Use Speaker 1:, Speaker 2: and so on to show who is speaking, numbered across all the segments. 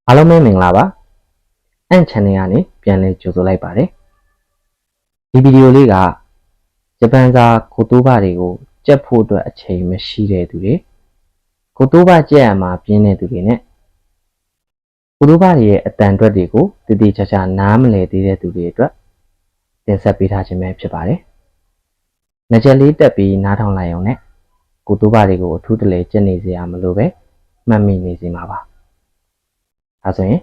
Speaker 1: အားလုံးပဲမင်္ဂလာပါအန် channel ကနေပြန်လည်ကြိုဆိုလိုက်ပါတယ်ဒီဗီဒီယိုလေးကဂျပန်စာကိုတိုးဘာတွေကိုကြက်ဖို့အတွက်အချိန်မရှိတဲ့သူတွေကိုတိုးဘာကြက်ရမှာပြင်းတဲ့သူတွေနဲ့ကိုတိုးဘာတွေရဲ့အတန်အတွက်တွေကိုတည်တည်ချာချာနားမလည်သေးတဲ့သူတွေအတွက်တင်ဆက်ပေးထားခြင်းပဲဖြစ်ပါတယ်ငကြက်လေးတက်ပြီးနားထောင်လိုက်အောင်နဲ့ကိုတိုးဘာတွေကိုအထူးတလဲကြက်နေစရာမလိုပဲမှတ်မိနေစီမှာပါဒါဆိုရင်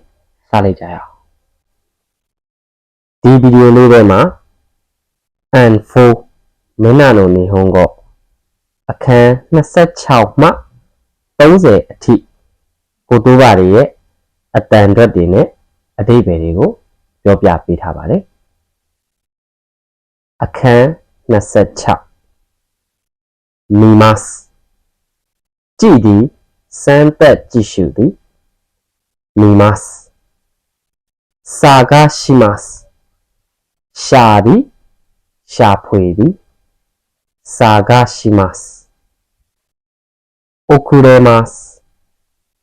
Speaker 1: စလိုက်ကြရအောင်ဒီဗီဒီယိုလေးထဲမှာ N4 မင်းနာနိုနေဟွန်ကိုအခန်း26မှ30အထိကိုတိုးဘာတွေရဲ့အတန်အတွက်တွေနဲ့အဓိပ္ပာယ်တွေကိုပြောပြပေးထားပါတယ်အခန်း26見ますကြည့်သည်စမ်းသပ်ကြည့်ရှုသည်見ます探しますရှာသည်ရှာဖွေသည်探します遅れます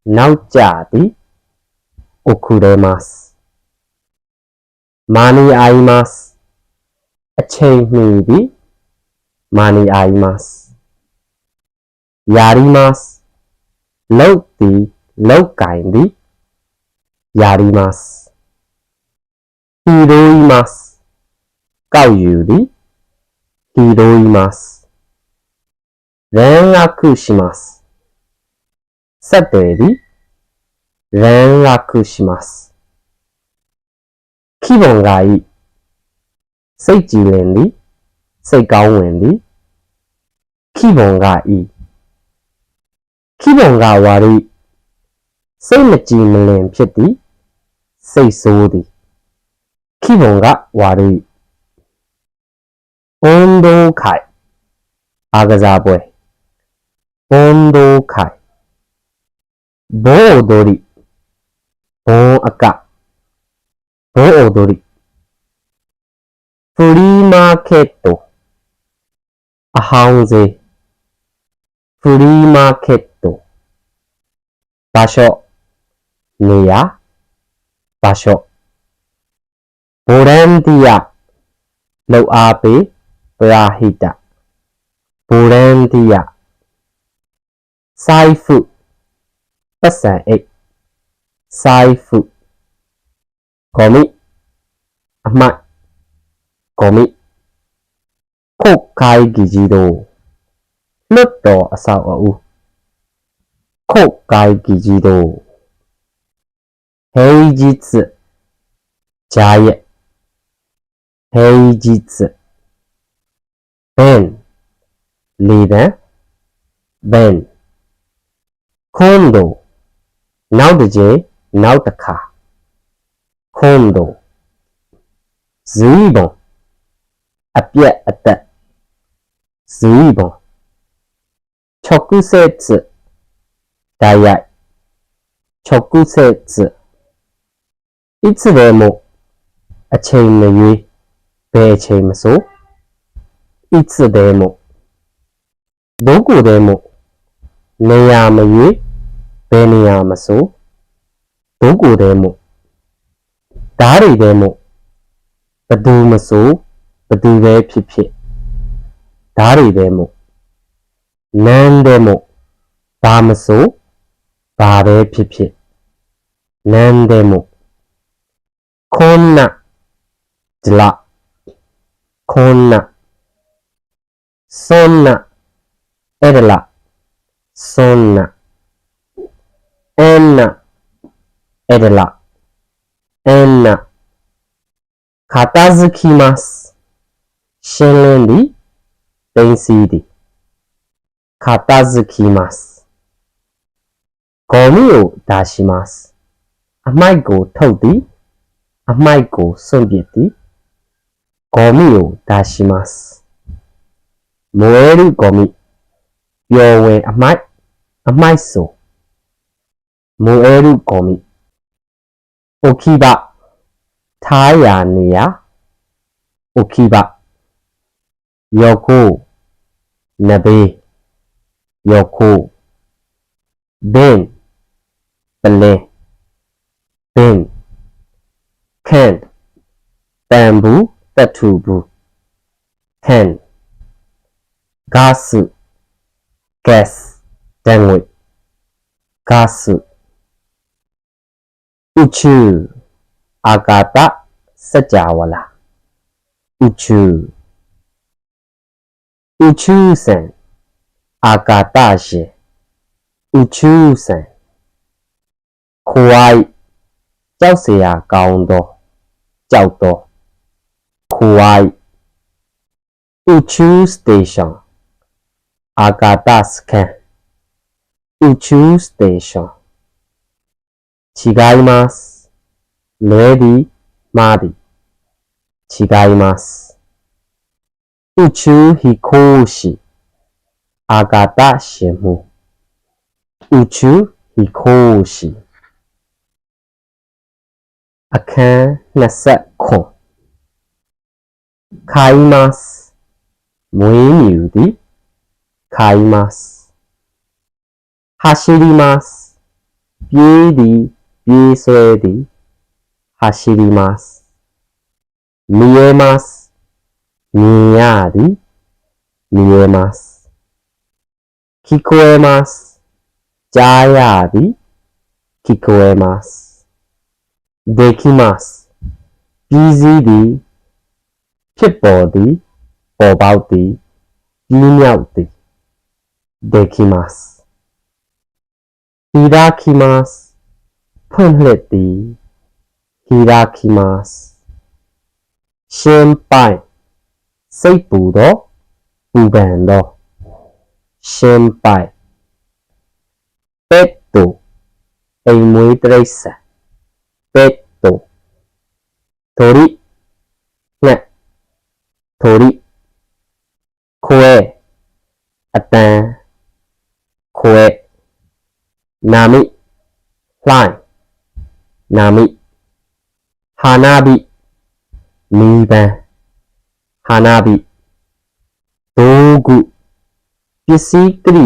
Speaker 1: နောက်ကျသည်遅れます間に合いますအချိန်မီသည်間に合いますやりますလုပ်သည်လုပ်ကိုင်သည်やります拾いますကောက်ယူသည်拾います連絡しますဆက်သွယ်သည်連絡します気分がいいစိတ်ကြည်လင်သည်စိတ်ကောင်းဝင်သည်気分がいい気分が悪いစိတ်မကြည်မလင်ဖြစ်သည်စိတ်ဆိုးသည်気分が悪い運動会အားကစားပွဲ運動会盆踊り盆အက盆踊りフリーマーケットအဟောင်းဈေးフリーマーケット場所နေရာ場所ボランティアလုပ်အားပေးပရာဟိတボランティア財布ပတ်စံအိတ်財布ゴミအမှတ်ゴミ国会議事堂လွှတ်တော်အဆောက်အဦ国会議事堂平日ဂျာရက်平日ベンလေဗန်ベン今度နောက်တစ်ကြိမ်နောက်တစ်ခါ今度随分အပြက်အသက်随分直接တိုက်ရိုက်直接いつでもအချိန်မရွေးဘယ်အချိန်မဆိုいつでもどこでもနေရာမရွေးဘယ်နေရာမဆိုどこでも誰でもဘယ်သူမဆိုဘယ်သူပဲဖြစ်ဖြစ်誰でも何でもဘာမဆိုဘာပဲဖြစ်ဖြစ်何でもこんなじらこんなそんなえらそんなえんなえらえんな片付きますရှင်းလင်းသည်သိမ်းဆည်းသည်片付きますゴミを出しますအမိုက်ကိုထုတ်သည်အမိုက်ကိုစွန့်ပစ်သည်ゴミを出します燃えるゴミပျော်ဝင်အမိုက်အမိုက်ဆို燃えるゴミ置き場ထားရာနေရာ置き場横နဘေး横便ပလင်း bin can တန်ဘူးတတ်ထူဘူး can gas gas တန်ငွေ gas ဥချုအာကာသစัจ java လာဥချုဥချုစံအာကာသရှင်ဥချုစံခွိုင်းကြောက်เสียကောင်းသောကြောက်သောခွိုင်းဥချု station အာကာသစခန်းဥချု station 違いますလွဲသည်မှားသည်違います宇宙飛行士အာကာသရှင်မှု宇宙飛行士အခန်း29買いますမွေးမြူသည်買います走りますပြေးသည်ပြေးဆွဲသည်走ります見えますမြင်ရသည်見えます聞こえますကြားရသည်聞こえますできますပြီးစီးသည်ဖြစ်ပေါ်သည်ပေါ်ပေါက်သည်ပြီးမြောက်သည်できます開きますဖွင့်လှစ်သည်開きます心配စိတ်ပူသောပူပန်သော心配ペットအိမ်မွေးတိရစ္ဆာန်ペット鳥ငှက်鳥ခွဲအတန်ခွဲနာမိလှိုင်းနာမိဟာနာဘိမီးပန်းဟာနာဘိဒိုးကုပစ္စည်းကရိ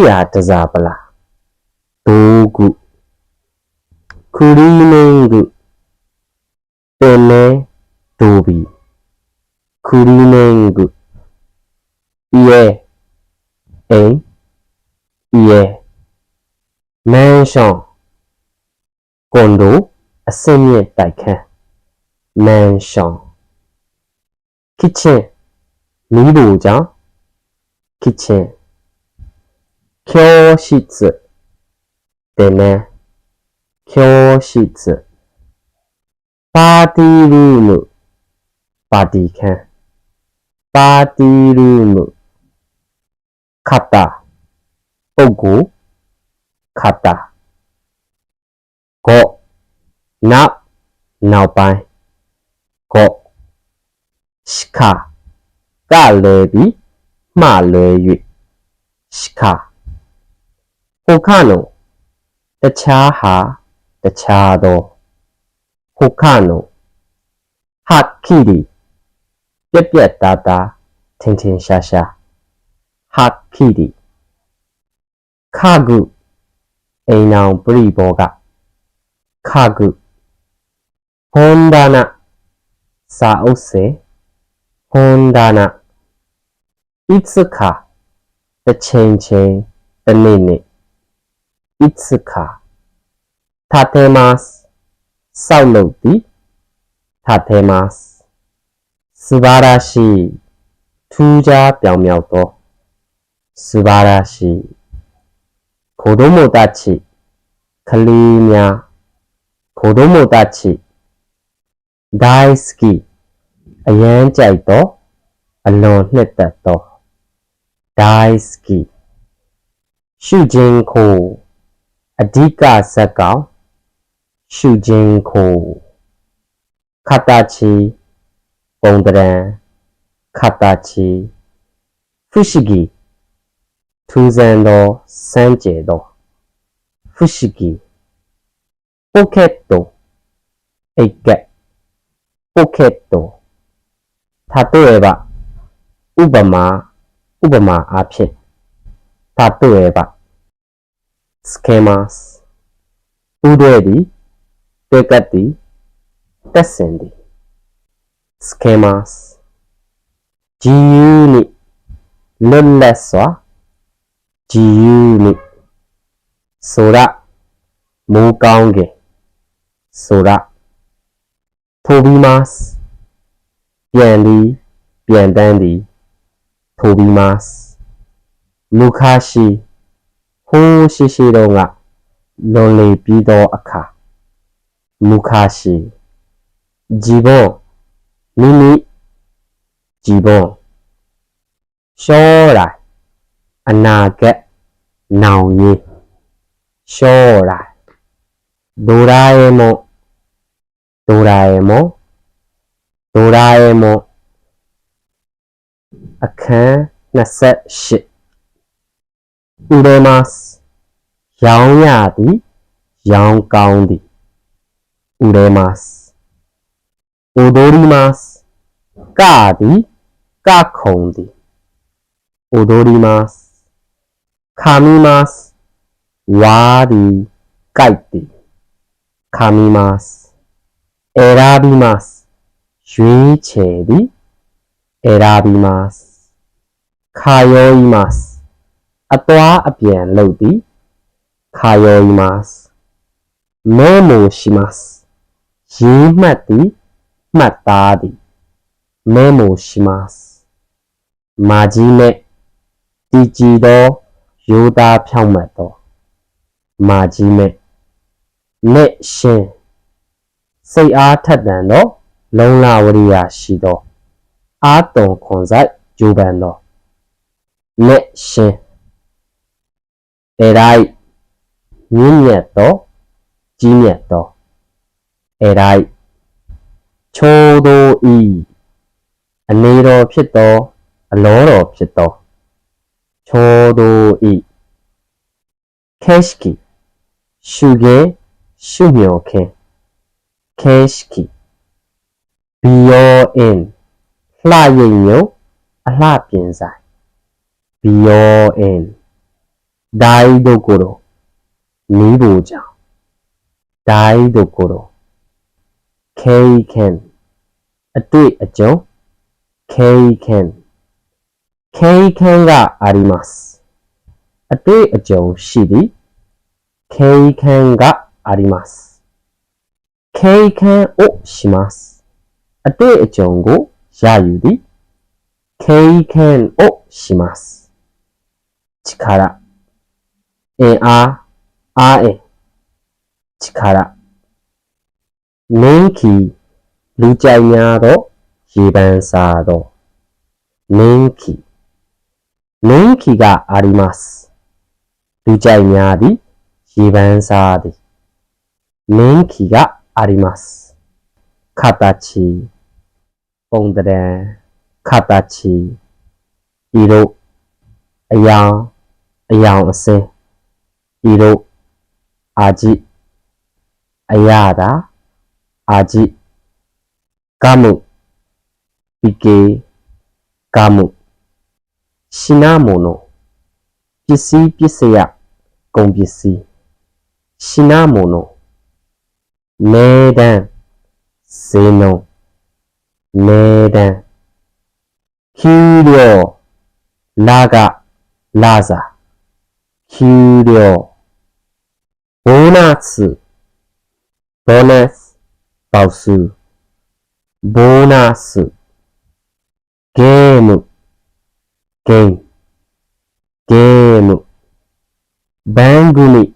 Speaker 1: ယာတစားပလားဒိုးကုခူရီမင်းကုပင်မဲဒိုဘီခူရီမင်းကုရဲအိမ်ရဲမန်ရှောင်းကွန်ဒိုအစင်းမြင့်တိုက်ခန်းမန်ရှောင်းkitchen မီးဖိုကြောင့် kitchen 教室တင်နေ教室ပါတီရူးမှုပါတီခန်းပါတီရူးမှုခတာပုဂ္ဂိုလ်ခတာကိုနောက်ပိုင်းကိုska ကလည်းပြီးမှလွယ်၍ska ဟိုခနိုတခြားဟာတခြားသောဟိုခနိုဟာခီရီပြက်ပြက်သားသားထင်ထင်ရှားရှားဟာခီရီခဂုအိမ်အောင်ပရိဘောကခဂုဟွန်ဒါနာစာအုပ်စေဟွန်ဒါနာいつかတစ်ချိန်တစ်နေ့いつか立てますဆောက်လုပ်သည်立てます素晴らしいထူးခြားပြောင်မြောက်သော素晴らしい子供たちကလေးများ子供たち大好きအရန်ကြိုက်သောအလွန်နှစ်သက်သော大好きရှုခြင်းခိုအဓိကဇာတ်ကောင်ရှုခြင်းခိုခတာချီပုံတရံခတာချီဖုရှိဂီထူးဆန်းသောစမ်းကြယ်သောဖုရှိဂီပိုကက်တိုအိတ်ကက်ပိုကက်တို例えばဥပမာအားဖြင့်例えばつけますဥဒဲသည် တွေ့ကပ်သည်တက်ဆင်သည် schemas ကြည်ယူနှင့်လွတ်လပ်စွာကြည်ယူနှင့်ဆိုရမိုးကောင်းကင်ဆိုရထိုပြီးမတ်ပြန်သည်ပြန်တန်းသည်ထိုပြီးမတ်လူခါရှိဟိုးရှိရှိတော့ကလွန်လေပြီးသောအခါမူခါရှိジボンミニジボン将来အနာဂတ်နောင်ရေး将来ドラえもんドラえもんドラえもんအခန်း28売れますရောင်းရသည်ရောင်းကောင်းသည်売れます踊りますကသည်ကခုံသည်踊ります噛みますဝါသည်ကြိုက်သည်噛みます選びますရွေးချယ်သည်選びます通いますအသွားအပြန်လုပ်သည်通いますメモしますရေးမှတ်သည်မှတ်သားသည်メモします真面目တည်ကြည်သောရိုးသားဖြောင့်မတ်သော真面目လက်ရှင်စိတ်အားထက်သန်သောလုံလဝရိယရှိသောအာတုံခွန်ဆိုင်ကြိုးပမ်းသောလက်ရှင်エライမြင့်မြတ်သောကြီးမြတ်သောエライချိုးသောဤအနေတော်ဖြစ်သောအလောတော်ဖြစ်သောချိုးသောဤခဲရှကီရှုခဲရှုမြော်ခဲခဲရှကီဘီယောအင်လှရိပ်ညုံအလှပြင်ဆိုင်ဘီယောအင်ဒိုင်ဒိုကိုရိုနီးဘူကြောင့်ဒိုင်ဒိုကိုရိုခေကန်အတွေ့အကြုံခေကန်ခေကန်ကありますအတွေ့အကြုံရှိသည်ခေကန်ကあります経験をしますအတွေ့အကြုံကိုရယူသည်経験をします力အင်အားအားအင်力နင်းခီလူကြိုက်များသောရေပန်းစားသောနင်းခီကありますလူကြိုက်များသည်ရေပန်းစားသည်နင်းခီကあります形ပုံတံ形色အယောင်အစင်း色味အရသာ味ガム美形ガム品物ပစ္စည်းပစ္စယကုန်ပစ္စည်း品物値段ဈေးနှုန်း値段給料လစာ給料ボーナス報酬ボーナスゲーム番組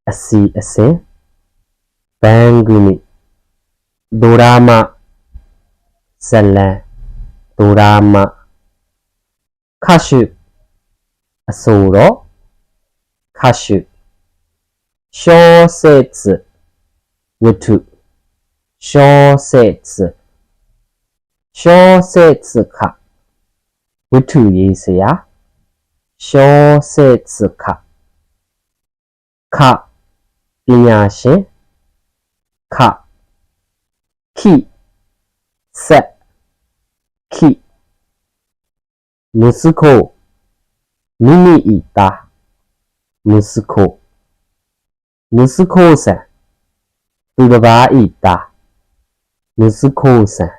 Speaker 1: အစီအစဉ်番組ドラマဇာတ်လမ်းドラマ歌手အဆိုတော်歌手小説ဝတ္ထု小説家ဝတ္ထုရေးဆရာ小説家ခပညာရှင်ခခိဆက်ခိ息子မိမိ၏သား息子さんသူ သူတစ်ပါးဤသားမုစုခိုးဆန်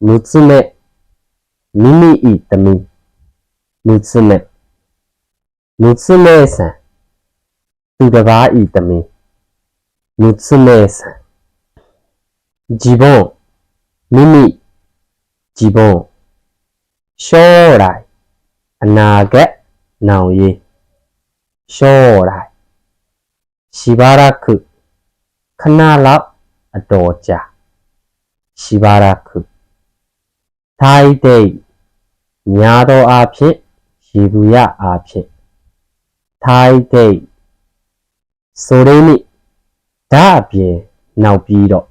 Speaker 1: မုစုမဲ့မိမိဤသမီးမုစုမဲ့ဆန်သူတစ်ပါးဤသမီးမုစုမဲ့ဆန်ဂျီဘွန်မိမိဂျီဘွန်ရှောရိုင်အနာဂတ်နောင်ရေးရှောရိုင်ရှိဘာရခုခဏလောက်အတော်ကြာရှိဘာရခုထိုင်တဲ့များသောအားဖြင့်ရေဘူးရအားဖြင့်ထိုင်တဲ့ဆိုရင်းနိဒါအပြင်နောက်ပြီးတော့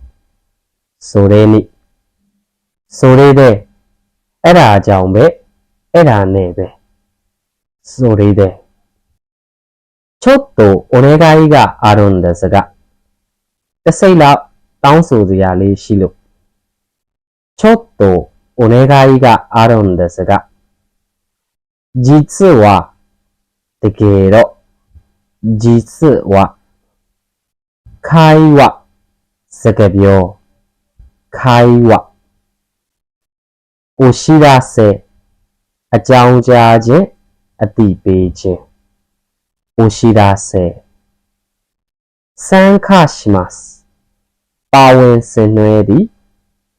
Speaker 1: ဆိုရင်းနိဆိုရတဲ့အဲ့ဒါကြောင့်ပဲအဲ့ဒါနဲ့ပဲဆိုရတဲ့ちょっとお願いがあるんですがတစိမ့်လောက်တောင်းဆိုစရာလေးရှိလို့ちょっとお願いがあるんですが実はတကယ်တော့実は会話စကားပြော会話お知らせအကြောင်းကြားခြင်းအသိပေးခြင်းお知らせ参加しますပါဝင်ဆင်နွှဲသည်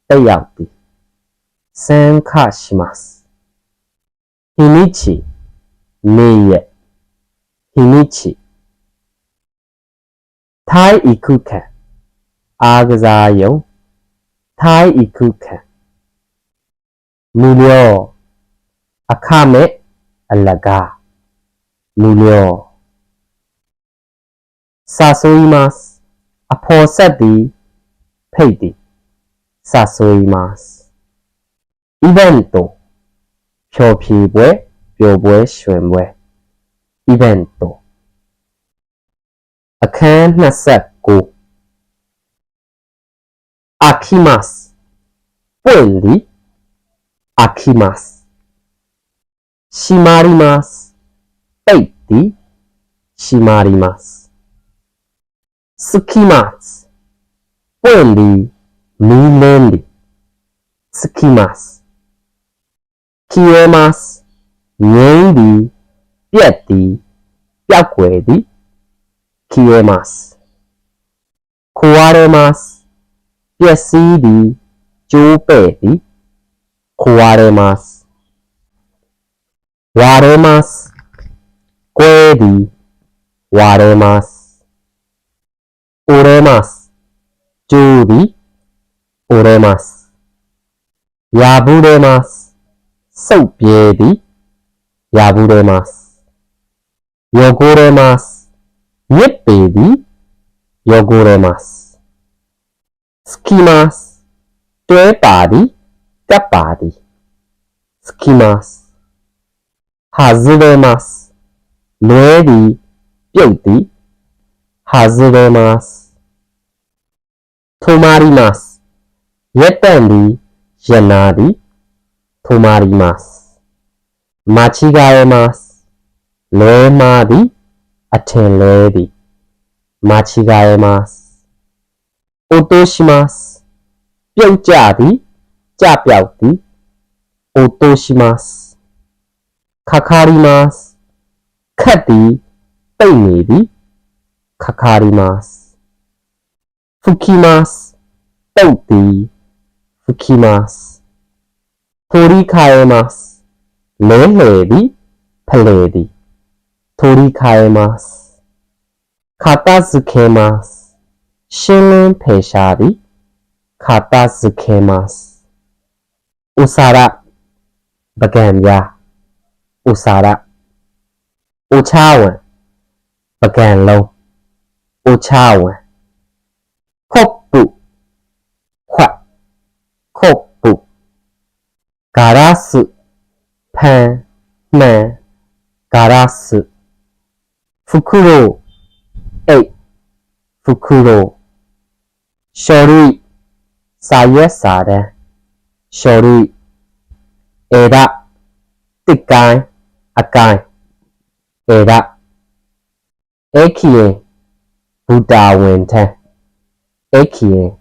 Speaker 1: တက်ရောက်သည်参加します日にちနေ့ရက်日にちထိုင်းอีคุခံအားကစားယုံထိုင်းอีคุခံမူလျောအခမဲ့အလကားမူလျောစာဆိုいますအဖော်ဆက်သည်ဖိတ်သည်စာဆိုいますイベントဖြောဖြေပွဲပျော်ပွဲရွှင်ပွဲイベントအခန်း29開きますပွင့်သည်開きます閉まりますပိတ်သည်閉まります隙間ပွင့်သည်မီးလင်းသည်隙間消えますငြိမ်းသည်ပြတ်သည်ပျောက်ကွယ်သည်消えます壊れますပျက်စီးသည်ကျိုးပဲ့သည်壊れます割れますကွဲသည်割れます折れますကျိုးသည်折れます破れますဆုတ်ပြဲသည်破れます汚れますညစ်ပေသည်汚れますつきますတွဲပါသည်ကပ်ပါသည်つきます外れますလွဲသည်ပြုတ်သည်外れます止まりますရပ်တန့်သည်ရပ်နာသည်止まります間違えますလွဲမှားသည်အထင်လွဲသည်間違えます落としますပြုတ်ကျသည်ကျပြောက်သည်落としますかかりますခတ်သည်ပိတ်နေသည်かかります吹きますတုတ်သည်吹きます取り替えますလဲလှယ်သည်ဖလှယ်သည်取り替えます片付けますရှင်းလင်းဖယ်ရှားသည်片付けますဥစားရပကံပြဥစားရဥချဝန်ပကံလုံးဥချဝန်ခုတ်ပုခွတ်ခုတ်ပုဂါရစုဖန်မှန်ဂါရစုဖုခုရိုအိတ်ဖုခုရိုရှော်ရီစာရွက်စာတမ်းရှော်ရီဧရတစ်ကိုင်းအကိုင်းဧရအခီယေဘူတာဝင်ထံ Ekien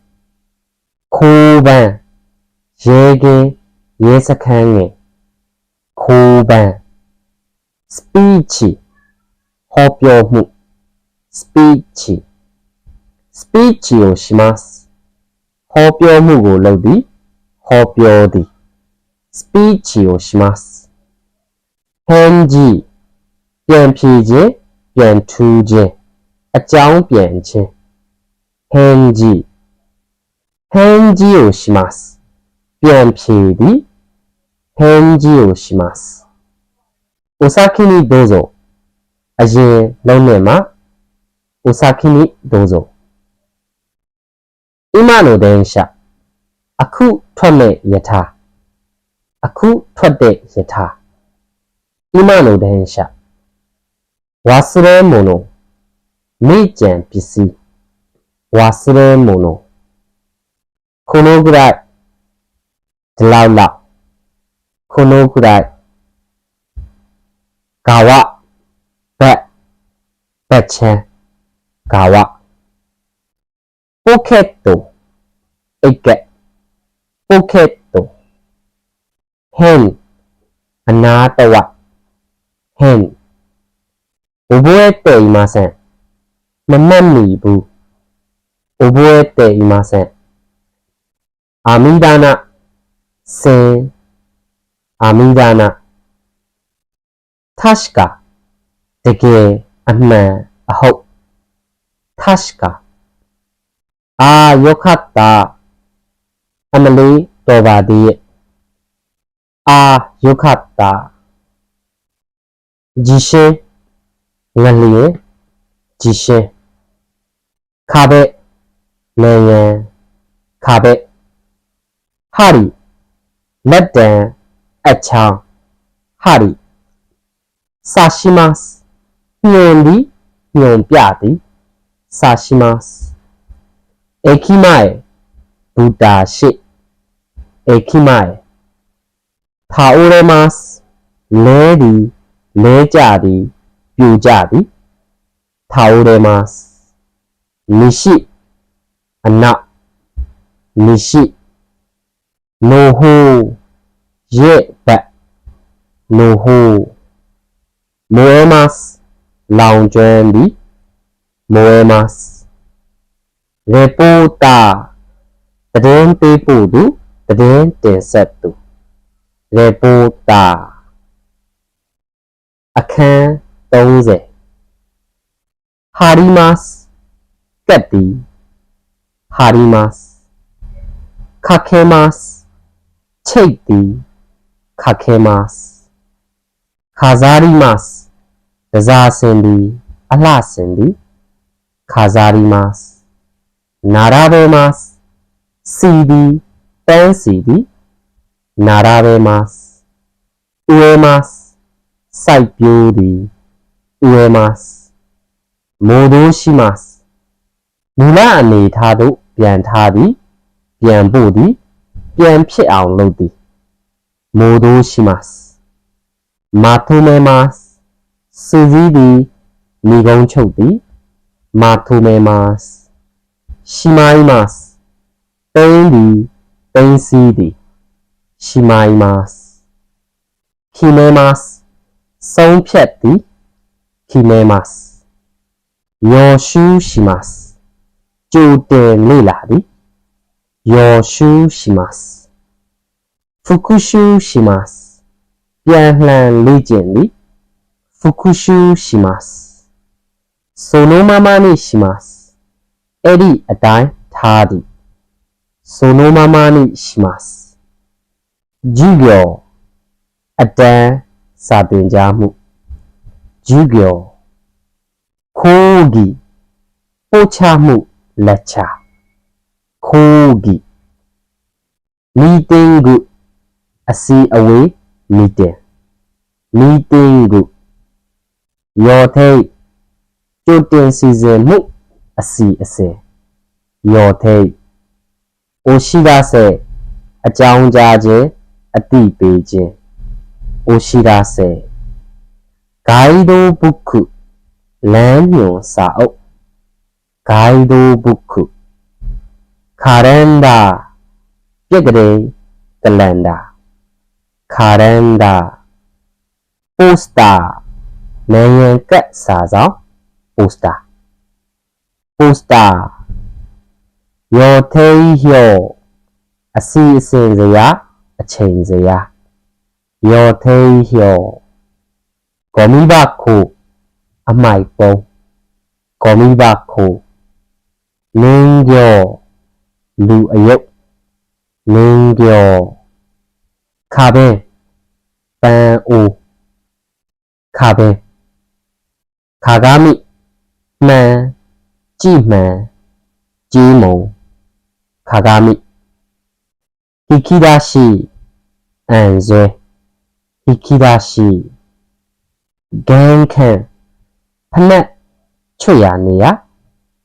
Speaker 1: Koban Yegin Yesakange Koban Speechy Hopyomu Speechy Speechy o shimasu Hopyomu go lodi Hopyodi Speechy o shimasu Henji ပြန်ဖြေခြင်းပြန်ထူးခြင်းအကြောင်းပြန်ခြင်း Henji Henji o shimasu ပြန်ဖြေသည် Henji o shimasu Osaki ni dozo အရင်လုံးနဲ့မှာ Osaki ni dozo 今の電車အခုထွက်မဲ့ယထာအခုထွက်တဲ့ယထာ今の電車忘れ物မေ့ကြံပစ္စည်း忘れ物このぐらいဒီလောက်လောက်このぐらい川ဘက်ချမ်း川ポケットအိတ်ကက်ポケット変အနာတဝ変覚えていませんမမှတ်မိဘူး覚えていません阿弥陀那စင်阿弥陀那確かတကယ်အမှန်အဟုတ်確かああよかったအမလေးတော်ပါသေးရဲ့ああよかった地震ငလျင်地震壁လေရင်壁針လက်တံအချောင်း針刺しますညွန်သည်ညွန်ပြသည်刺します駅前ဘူတာရှိ駅前倒れますလဲသည်လဲကြသည်ပြိုကြသည်倒れます西အနောက်西の方ရဲ့ဘက်の方燃えますလောင်ကျွမ်းသည်燃えますレポーターသတင်းပေးပို့သူသတင်းတင်ဆက်သူレポーターအခန်း30ဟာရီမတ်ကတ်တီဟာရီမတ်ခါခဲမတ်ချိတ်တီခါခဲမတ်ခါဇာရီမတ်ဒဇာစင်ဒီအလှစင်ဒီခါဇာရီမတ်နာရာဘေမတ်စီဒီတန်းစီဒီနာရာဘေမတ်ဥေမတ်စိုက်ပျိုးသည်ဥေမတ်မိုးသိုးရှိမတ်မူလအနေထားသို့ပြန်ထားသည်ပြန်ပို့သည်ပြန်ဖြစ်အောင်လုပ်သည်မိုးသိုးရှိမတ်မာထုမဲမတ်စူဇီသည်မိကုံးချုပ်သည်မာထုမဲမတ်ရှိမိုင်းမတ်ပိန်းသည်ပိန်းစီးသည်ရှိမိုင်းမတ်ခီမဲမတ်ဆုံးဖြတ်သည်ခီမဲမတ်ယောရှုရှိမတ်ကြိုတင်လေ့လာသည်ယောရှုရှိမတ်ဖုကုရှုရှိမတ်ပြန်လှန်လေ့ကျင့်သည်ဖုကုရှုရှိမတ်ဆိုနိုမမနိရှိမတ်အဲ့ဒီအတိုင်းထားသည်ဆိုနိုမမနိရှိမတ်ဂျူဂောအတန်းစာသင်ကြားမှုဂျူဂောခိုးဂီပို့ချမှုလက်ချခိုးဂီမီတင်းကုအစီအဝေးမီတင်းမီတင်းကုယောထိတ်ကြိုတင်စီစဉ်မှုအစီအစဉ်ယောထိတ်အိုရှိဒါဆေအကြောင်းကြားခြင်းအတိပေးခြင်းအိုရှိဒါဆေဂိုင်ဒိုဘုခုလမ်းညွန်စာအုပ်ဂိုင်ဒိုဘုခု calendar ပြက်ကလေး calendar calendar poster နိုင်ငံကတ်စာဆောင် poster poster ရော်သေးရောအစီအစဉ်စရာအချိန်စရာရော်သေးရောကောမီဘခုအမိုက်ပုံကောမီဘခုလင်းကျော်လူအယုတ်လင်းကျော်ခါပင်ပန်းအိုခါပင်ခါကားမိမှန်ကြည့်မှန်ကြီးမုံခါကားမိဟိခိဒါရှိအန်ဇွဲဟိခိဒါရှိဂန်းခန့်ဖနက်ချွတ်ရနေရ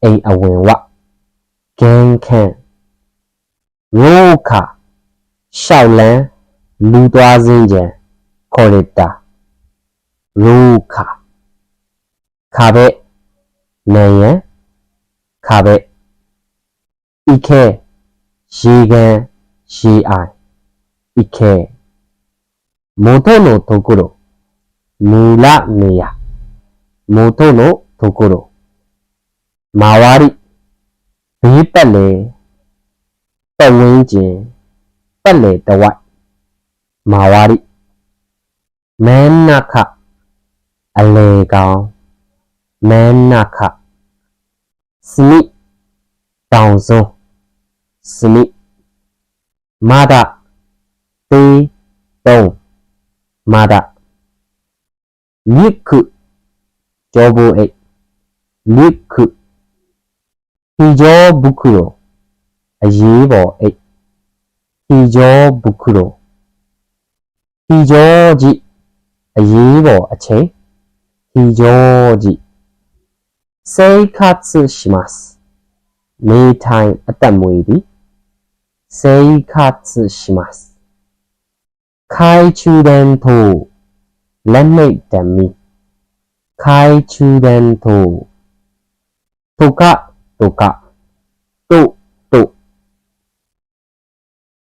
Speaker 1: အိမ်အဝင်ဝဂန်းခန့်ရိုးခါရှောက်လန်းလူသွားစင်းကြံခေါ်ရတာရိုးခါခါဘဲနေရန်ခါဘဲဤခဲရေကန်ရေအိုင်ဤခဲမိုးထုံးတို့ထုတ်ကိုတော့မူလနေရမိုးထုံးတို့ထုတ်ကိုတော့မာဝါရီဘေးပတ်လေပတ်ဝန်းကျင်ပတ်လေတဝိုက်မာဝါရီမန်းနခအလေကောင်မန်းနခစနိတောင်စုံစနိမာဒသေးတုံးမာဒမြစ်ခုကျော်ဘူအိတ်မြစ်ခုဟီကျော်ဘုခုရောအရေးပေါ်အိတ်ဟီကျော်ဘုခုရောဟီကျော်ကြီးအရေးပေါ်အချိန်ဟီကျော်ကြီးစေခတ်ဆရှိမတ်နေထိုင်အသက်မွေးသည်စေခတ်ဆရှိမတ်ခိုင်ချူဒန်ထိုလက်မိတ်တမီခိုင်ချူဒန်ထိုတုကတုကတုတု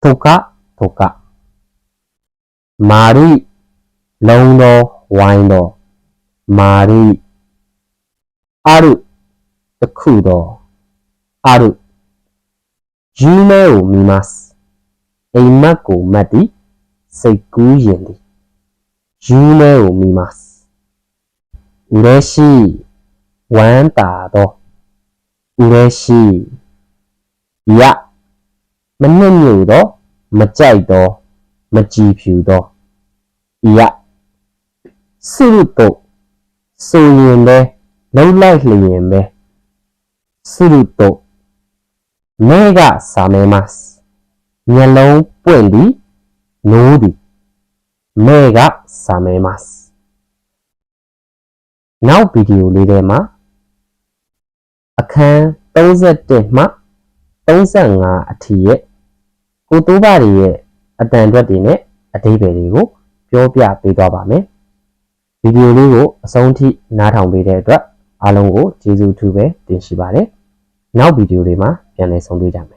Speaker 1: တုကတုကမာရီလုံးတော်ဝိုင်းတော်မာရီအာရုတခုတော်အာရုယူမဲကိုမိမတ်အိမ်မက်ကိုမတ်သည်စိတ်ကူးရင်သည်ယူမဲကိုမိမတ်ဦးရဲရှိဝမ်းတာတော်ဦးရဲရှိရမနှိမ့်ညို့တော့မကြိုက်တော့မကြည်ဖြူတော့ရစုရုတော့ဆိုရင်ပဲလှုပ်လိုက်လျင်ပဲစုရုတော့မဲကစာမဲမတ်မျက်လုံးပွင့်သည်နိုးသည်မဲကစာမဲမတ်နောက်ဗီဒီယိုလေးထဲမှာအခန်း31မှ35အထိရဲ့ကိုတိုးပါတွေရဲ့အတန်အတွက်တွေနဲ့အဓိပ္ပာယ်တွေကိုပြောပြပေးသွားပါမယ်ဗီဒီယိုလေးကိုအဆုံးထိနားထောင်ပေးတဲ့အတွက်အားလုံးကိုကျေးဇူးထူးပဲတင်ရှိပါတယ်နောက်ဗီဒီယိုလေးမှာပြန်လည်ဆုံတွေ့ကြမယ်